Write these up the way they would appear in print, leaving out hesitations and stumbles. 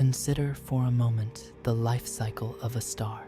Consider for a moment the life cycle of a star.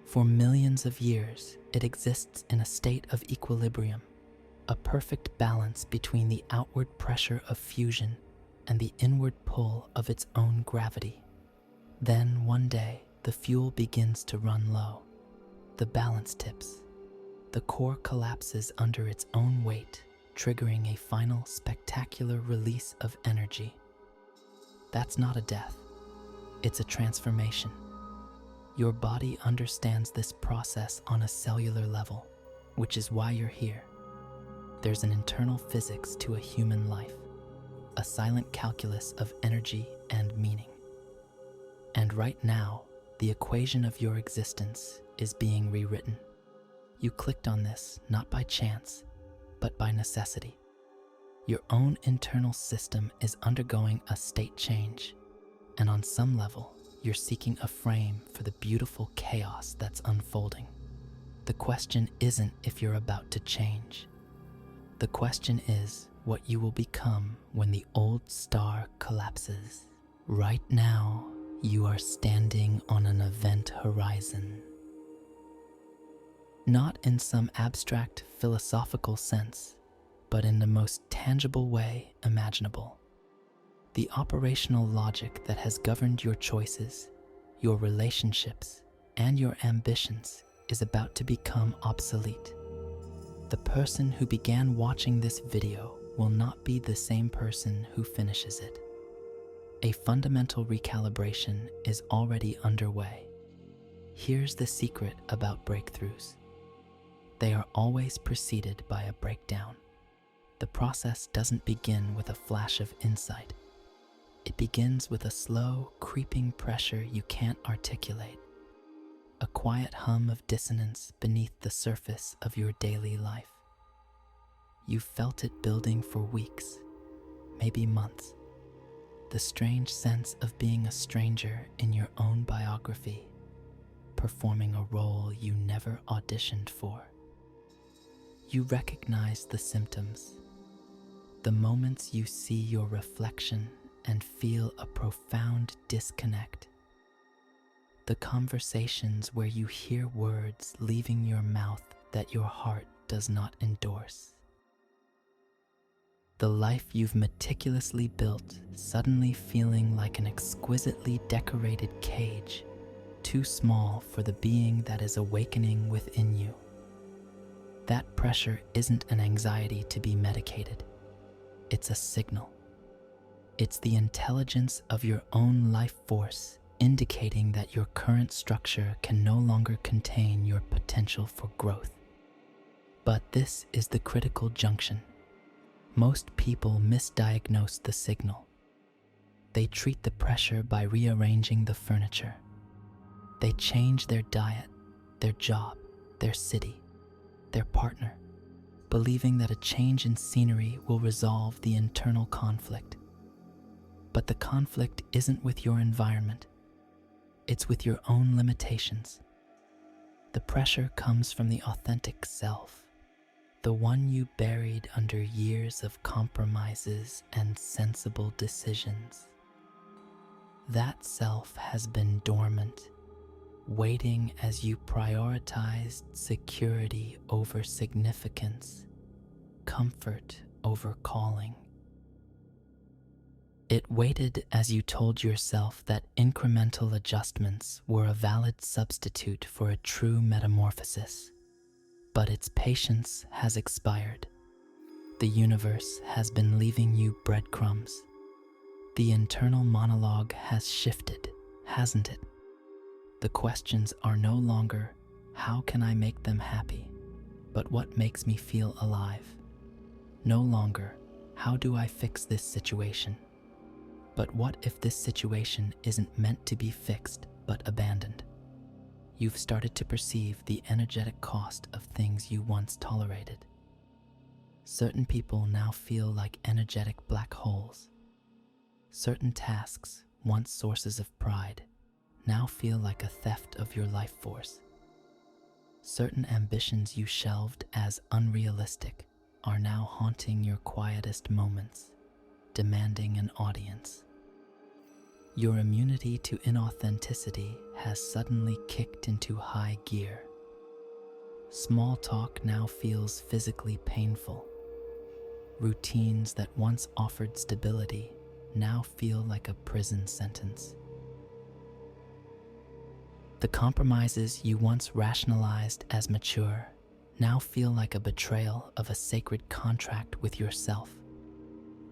For millions of years, it exists in a state of equilibrium, a perfect balance between the outward pressure of fusion and the inward pull of its own gravity. Then one day, the fuel begins to run low. The balance tips. The core collapses under its own weight, triggering a final spectacular release of energy. That's not a death. It's a transformation. Your body understands this process on a cellular level, which is why you're here. There's an internal physics to a human life, a silent calculus of energy and meaning. And right now, the equation of your existence is being rewritten. You clicked on this not by chance, but by necessity. Your own internal system is undergoing a state change, and on some level, you're seeking a frame for the beautiful chaos that's unfolding. The question isn't if you're about to change. The question is what you will become when the old star collapses. Right now, you are standing on an event horizon. Not in some abstract philosophical sense, but in the most tangible way imaginable. The operational logic that has governed your choices, your relationships, and your ambitions is about to become obsolete. The person who began watching this video will not be the same person who finishes it. A fundamental recalibration is already underway. Here's the secret about breakthroughs. They are always preceded by a breakdown. The process doesn't begin with a flash of insight. It begins with a slow, creeping pressure you can't articulate, a quiet hum of dissonance beneath the surface of your daily life. You've felt it building for weeks, maybe months. The strange sense of being a stranger in your own biography, performing a role you never auditioned for. You recognize the symptoms, the moments you see your reflection and feel a profound disconnect. The conversations where you hear words leaving your mouth that your heart does not endorse. The life you've meticulously built suddenly feeling like an exquisitely decorated cage, too small for the being that is awakening within you. That pressure isn't an anxiety to be medicated. It's a signal. It's the intelligence of your own life force indicating that your current structure can no longer contain your potential for growth. But this is the critical junction. Most people misdiagnose the signal. They treat the pressure by rearranging the furniture. They change their diet, their job, their city, their partner, believing that a change in scenery will resolve the internal conflict. But the conflict isn't with your environment. It's with your own limitations. The pressure comes from the authentic self, the one you buried under years of compromises and sensible decisions. That self has been dormant, waiting as you prioritized security over significance, comfort over calling. It waited as you told yourself that incremental adjustments were a valid substitute for a true metamorphosis. But its patience has expired. The universe has been leaving you breadcrumbs. The internal monologue has shifted, hasn't it? The questions are no longer, how can I make them happy? But what makes me feel alive? No longer, how do I fix this situation? But what if this situation isn't meant to be fixed, but abandoned? You've started to perceive the energetic cost of things you once tolerated. Certain people now feel like energetic black holes. Certain tasks, once sources of pride, now feel like a theft of your life force. Certain ambitions you shelved as unrealistic are now haunting your quietest moments, demanding an audience. Your immunity to inauthenticity has suddenly kicked into high gear. Small talk now feels physically painful. Routines that once offered stability now feel like a prison sentence. The compromises you once rationalized as mature now feel like a betrayal of a sacred contract with yourself.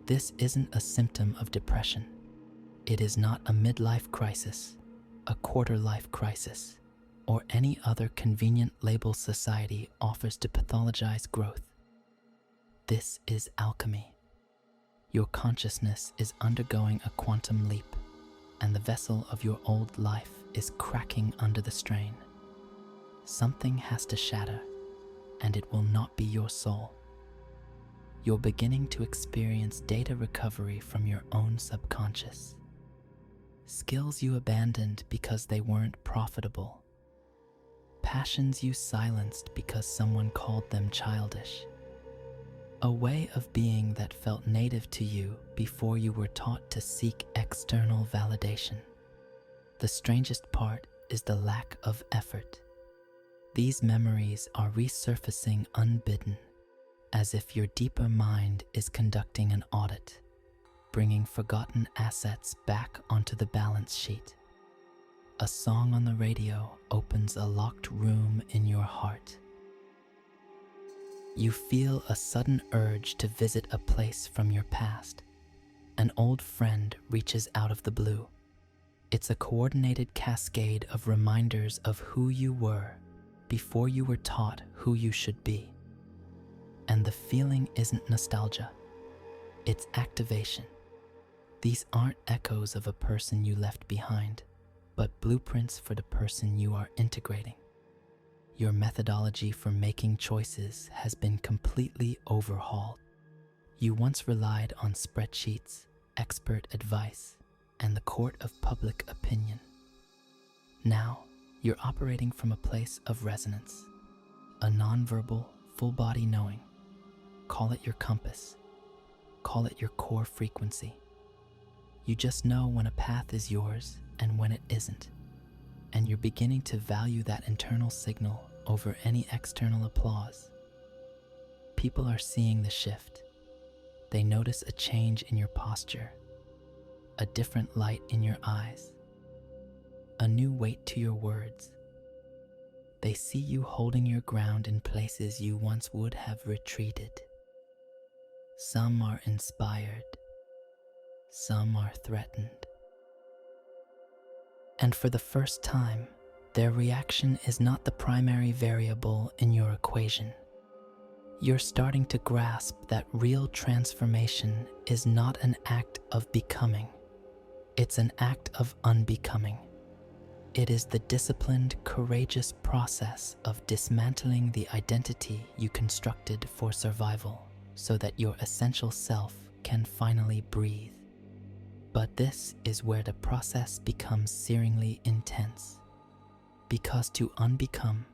This isn't a symptom of depression. It is not a midlife crisis, a quarter-life crisis, or any other convenient label society offers to pathologize growth. This is alchemy. Your consciousness is undergoing a quantum leap, and the vessel of your old life is cracking under the strain. Something has to shatter, and it will not be your soul. You're beginning to experience data recovery from your own subconscious. Skills you abandoned because they weren't profitable. Passions you silenced because someone called them childish. A way of being that felt native to you before you were taught to seek external validation. The strangest part is the lack of effort. These memories are resurfacing unbidden, as if your deeper mind is conducting an audit, bringing forgotten assets back onto the balance sheet. A song on the radio opens a locked room in your heart. You feel a sudden urge to visit a place from your past. An old friend reaches out of the blue. It's a coordinated cascade of reminders of who you were before you were taught who you should be. And the feeling isn't nostalgia, it's activation. These aren't echoes of a person you left behind, but blueprints for the person you are integrating. Your methodology for making choices has been completely overhauled. You once relied on spreadsheets, expert advice, and the court of public opinion. Now, you're operating from a place of resonance, a nonverbal, full-body knowing. Call it your compass. Call it your core frequency. You just know when a path is yours and when it isn't. And you're beginning to value that internal signal over any external applause. People are seeing the shift. They notice a change in your posture, a different light in your eyes, a new weight to your words. They see you holding your ground in places you once would have retreated. Some are inspired, some are threatened. And for the first time, their reaction is not the primary variable in your equation. You're starting to grasp that real transformation is not an act of becoming. It's an act of unbecoming. It is the disciplined, courageous process of dismantling the identity you constructed for survival so that your essential self can finally breathe. But this is where the process becomes searingly intense. Because to unbecome,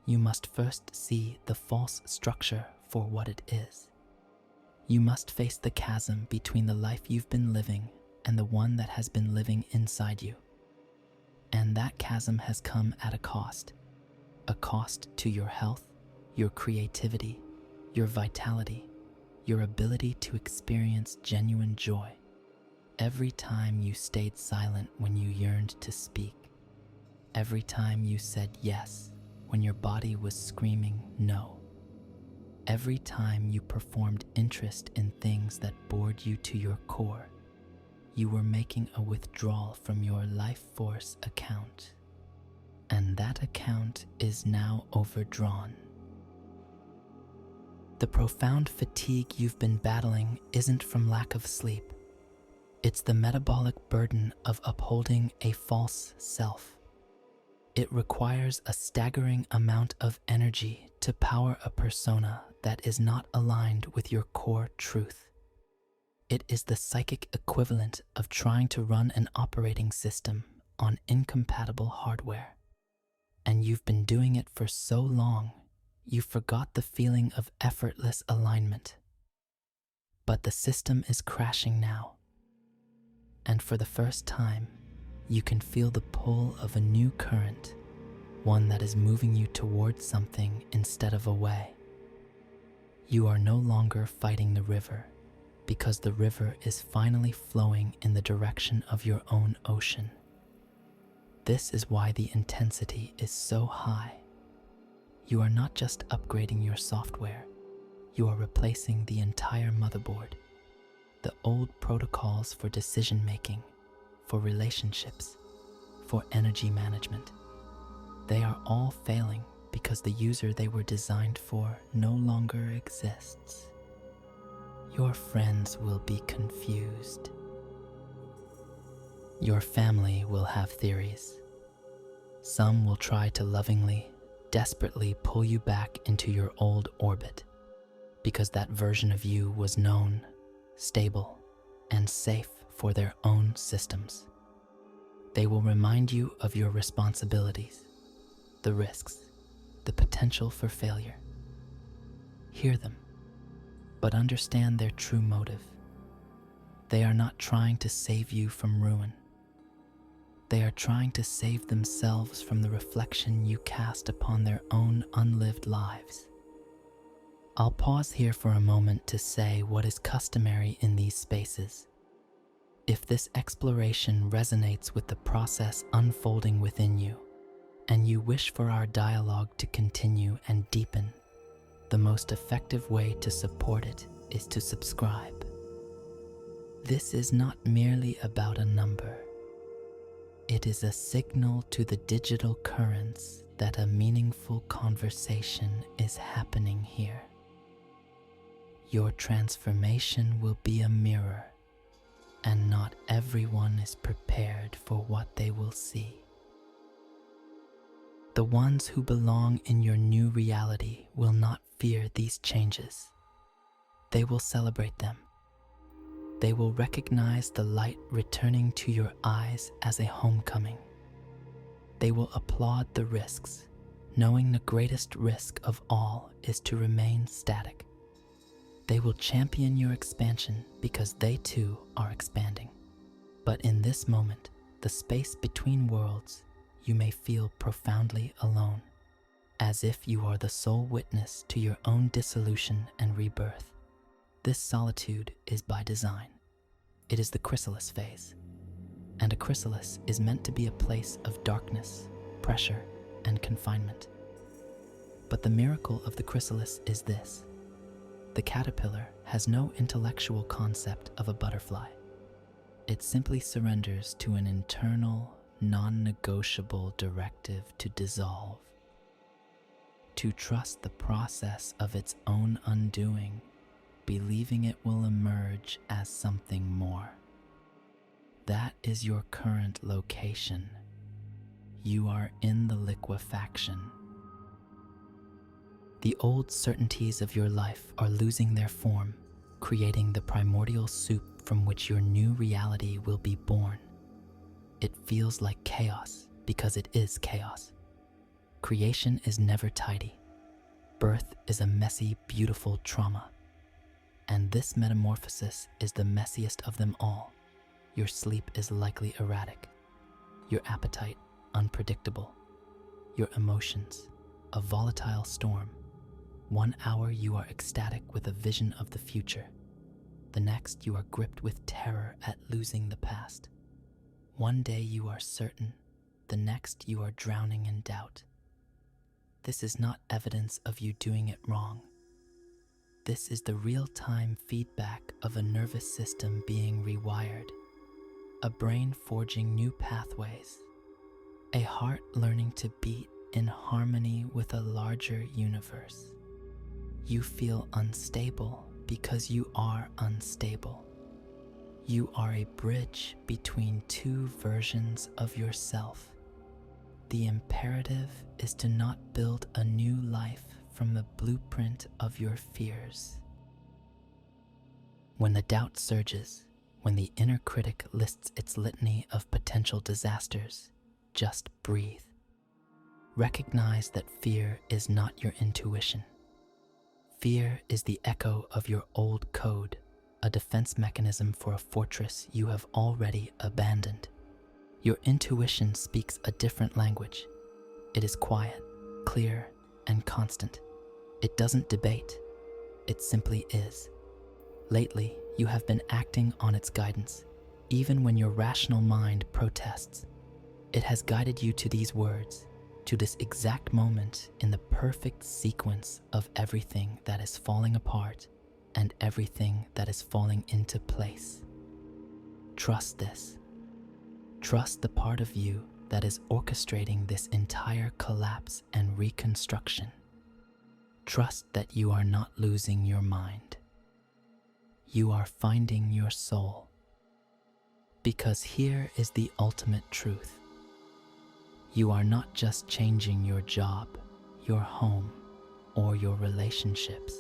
you must first see the false structure for what it is. You must face the chasm between the life you've been living and the one that has been living inside you. And that chasm has come at a cost to your health, your creativity, your vitality, your ability to experience genuine joy. Every time you stayed silent when you yearned to speak, every time you said yes when your body was screaming no, every time you performed interest in things that bored you to your core, you were making a withdrawal from your life force account. And that account is now overdrawn. The profound fatigue you've been battling isn't from lack of sleep. It's the metabolic burden of upholding a false self. It requires a staggering amount of energy to power a persona that is not aligned with your core truth. It is the psychic equivalent of trying to run an operating system on incompatible hardware. And you've been doing it for so long, you forgot the feeling of effortless alignment. But the system is crashing now. And for the first time, you can feel the pull of a new current, one that is moving you towards something instead of away. You are no longer fighting the river, because the river is finally flowing in the direction of your own ocean. This is why the intensity is so high. You are not just upgrading your software, you are replacing the entire motherboard. The old protocols for decision-making, for relationships, for energy management, they are all failing because the user they were designed for no longer exists. Your friends will be confused. Your family will have theories. Some will try to lovingly, desperately pull you back into your old orbit because that version of you was known, stable, and safe for their own systems. They will remind you of your responsibilities, the risks, the potential for failure. Hear them, but understand their true motive. They are not trying to save you from ruin. They are trying to save themselves from the reflection you cast upon their own unlived lives. I'll pause here for a moment to say what is customary in these spaces. If this exploration resonates with the process unfolding within you, and you wish for our dialogue to continue and deepen, the most effective way to support it is to subscribe. This is not merely about a number. It is a signal to the digital currents that a meaningful conversation is happening here. Your transformation will be a mirror, and not everyone is prepared for what they will see. The ones who belong in your new reality will not fear these changes. They will celebrate them. They will recognize the light returning to your eyes as a homecoming. They will applaud the risks, knowing the greatest risk of all is to remain static. They will champion your expansion because they too are expanding. But in this moment, the space between worlds, you may feel profoundly alone, as if you are the sole witness to your own dissolution and rebirth. This solitude is by design. It is the chrysalis phase, and a chrysalis is meant to be a place of darkness, pressure, and confinement. But the miracle of the chrysalis is this: the caterpillar has no intellectual concept of a butterfly. It simply surrenders to an internal, non-negotiable directive to dissolve, to trust the process of its own undoing, believing it will emerge as something more. That is your current location. You are in the liquefaction. The old certainties of your life are losing their form, creating the primordial soup from which your new reality will be born. It feels like chaos because it is chaos. Creation is never tidy. Birth is a messy, beautiful trauma. And this metamorphosis is the messiest of them all. Your sleep is likely erratic, your appetite unpredictable, your emotions a volatile storm. 1 hour you are ecstatic with a vision of the future. The next you are gripped with terror at losing the past. One day you are certain, the next you are drowning in doubt. This is not evidence of you doing it wrong. This is the real-time feedback of a nervous system being rewired, a brain forging new pathways, a heart learning to beat in harmony with a larger universe. You feel unstable because you are unstable. You are a bridge between two versions of yourself. The imperative is to not build a new life from the blueprint of your fears. When the doubt surges, when the inner critic lists its litany of potential disasters, just breathe. Recognize that fear is not your intuition. Fear is the echo of your old code, a defense mechanism for a fortress you have already abandoned. Your intuition speaks a different language. It is quiet, clear, and constant. It doesn't debate. It simply is. Lately, you have been acting on its guidance, even when your rational mind protests. It has guided you to these words, to this exact moment in the perfect sequence of everything that is falling apart and everything that is falling into place. Trust this. Trust the part of you that is orchestrating this entire collapse and reconstruction. Trust that you are not losing your mind. You are finding your soul. Because here is the ultimate truth. You are not just changing your job, your home, or your relationships.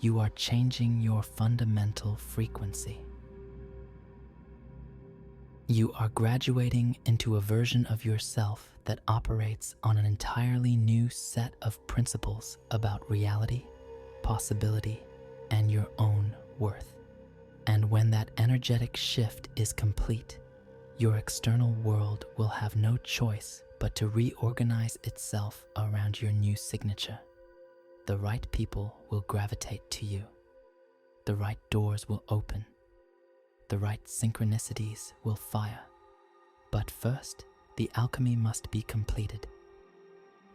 You are changing your fundamental frequency. You are graduating into a version of yourself that operates on an entirely new set of principles about reality, possibility, and your own worth. And when that energetic shift is complete, your external world will have no choice but to reorganize itself around your new signature. The right people will gravitate to you. The right doors will open. The right synchronicities will fire. But first, the alchemy must be completed.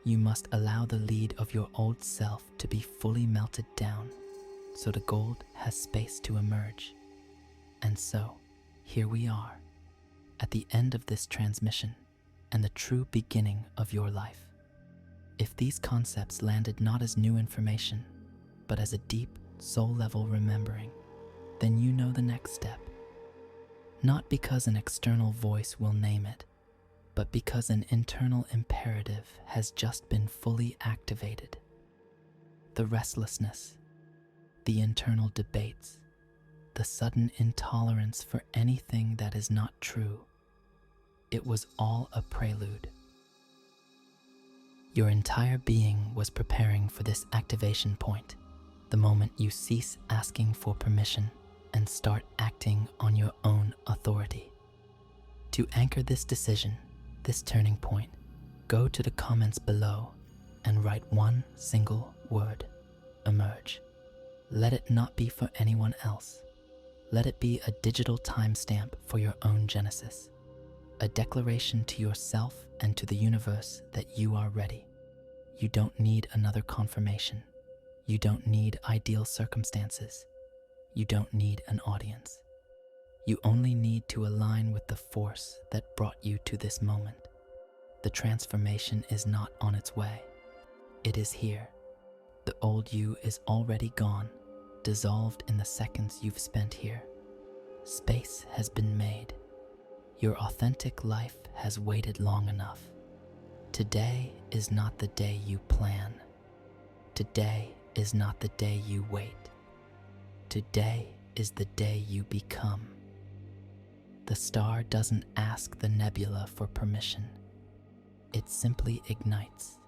You must allow the lead of your old self to be fully melted down, so the gold has space to emerge. And so, here we are, at the end of this transmission and the true beginning of your life. If these concepts landed not as new information, but as a deep, soul-level remembering, then you know the next step. Not because an external voice will name it, but because an internal imperative has just been fully activated. The restlessness, the internal debates, the sudden intolerance for anything that is not true, it was all a prelude. Your entire being was preparing for this activation point, the moment you cease asking for permission and start acting on your own authority. To anchor this decision, this turning point, go to the comments below and write one single word: emerge. Let it not be for anyone else. Let it be a digital timestamp for your own genesis, a declaration to yourself and to the universe that you are ready. You don't need another confirmation. You don't need ideal circumstances. You don't need an audience. You only need to align with the force that brought you to this moment. The transformation is not on its way. It is here. The old you is already gone, dissolved in the seconds you've spent here. Space has been made. Your authentic life has waited long enough. Today is not the day you plan. Today is not the day you wait. Today is the day you become. The star doesn't ask the nebula for permission. It simply ignites.